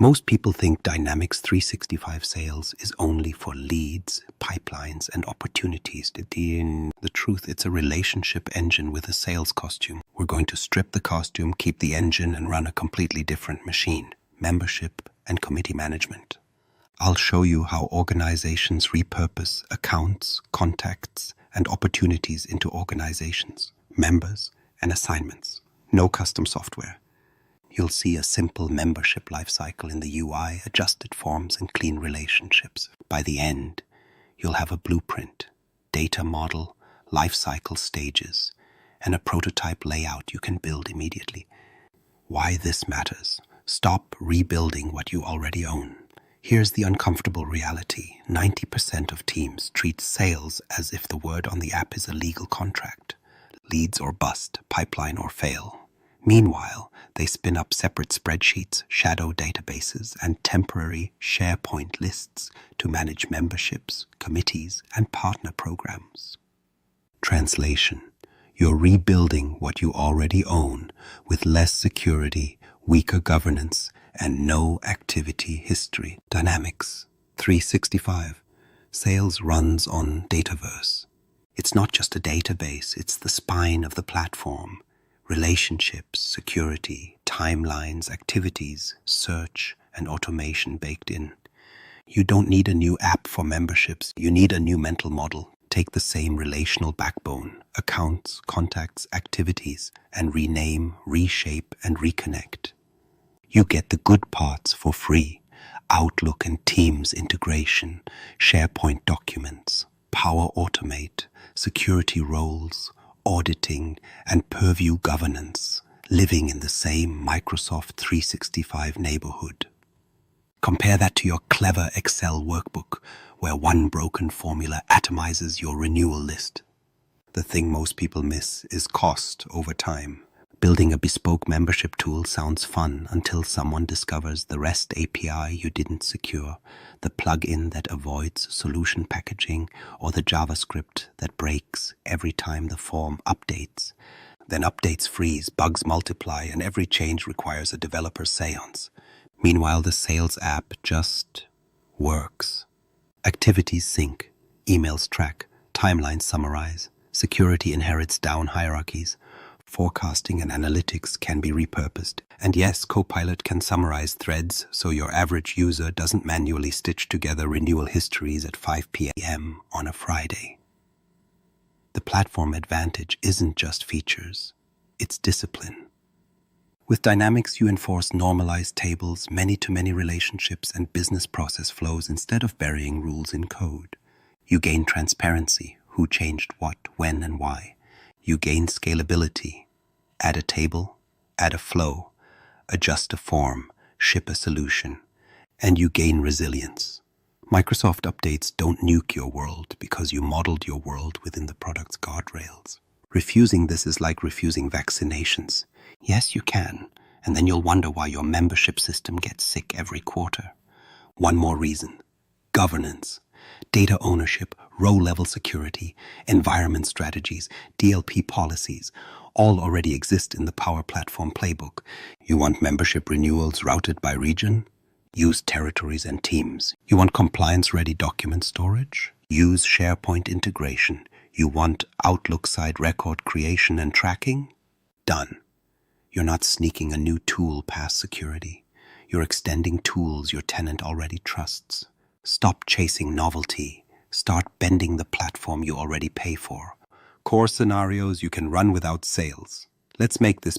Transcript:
Most people think Dynamics 365 sales is only for leads, pipelines, and opportunities. In the truth, it's a relationship engine with a sales costume. We're going to strip the costume, keep the engine, and run a completely different machine: membership and committee management. I'll show you how organizations repurpose accounts, contacts, and opportunities into organizations, members, and assignments. No custom software. You'll see a simple membership lifecycle in the UI, adjusted forms, and clean relationships. By the end, you'll have a blueprint, data model, lifecycle stages, and a prototype layout you can build immediately. Why this matters: stop rebuilding what you already own. Here's the uncomfortable reality: 90% of teams treat sales as if the word on the app is a legal contract. Leads or bust, pipeline or fail. Meanwhile, they spin up separate spreadsheets, shadow databases, and temporary SharePoint lists to manage memberships, committees, and partner programs. Translation: you're rebuilding what you already own with less security, weaker governance, and no activity history. Dynamics 365. Sales runs on Dataverse. It's not just a database, it's the spine of the platform. Relationships, security, timelines, activities, search, and automation baked in. You don't need a new app for memberships. You need a new mental model. Take the same relational backbone, accounts, contacts, activities, and rename, reshape, and reconnect. You get the good parts for free: Outlook and Teams integration, SharePoint documents, Power Automate, security roles, auditing, and purview governance, living in the same Microsoft 365 neighborhood. Compare that to your clever Excel workbook, where one broken formula atomizes your renewal list. The thing most people miss is cost over time. Building a bespoke membership tool sounds fun until someone discovers the REST API you didn't secure, the plugin that avoids solution packaging, or the JavaScript that breaks every time the form updates. Then updates freeze, bugs multiply, and every change requires a developer seance. Meanwhile, the sales app just works. Activities sync, emails track, timelines summarize, security inherits down hierarchies. Forecasting and analytics can be repurposed. And yes, Copilot can summarize threads so your average user doesn't manually stitch together renewal histories at 5 p.m. on a Friday. The platform advantage isn't just features, it's discipline. With Dynamics, you enforce normalized tables, many-to-many relationships, and business process flows instead of burying rules in code. You gain transparency: who changed what, when, and why. You gain scalability: add a table, add a flow, adjust a form, ship a solution. And you gain resilience. Microsoft updates don't nuke your world because you modeled your world within the product's guardrails. Refusing this is like refusing vaccinations. Yes, you can, and then you'll wonder why your membership system gets sick every quarter. One more reason: governance. Data ownership, row-level security, environment strategies, DLP policies, all already exist in the Power Platform playbook. You want membership renewals routed by region? Use territories and teams. You want compliance-ready document storage? Use SharePoint integration. You want Outlook-side record creation and tracking? Done. You're not sneaking a new tool past security. You're extending tools your tenant already trusts. Stop chasing novelty. Start bending the platform you already pay for. Core scenarios you can run without sales. Let's make this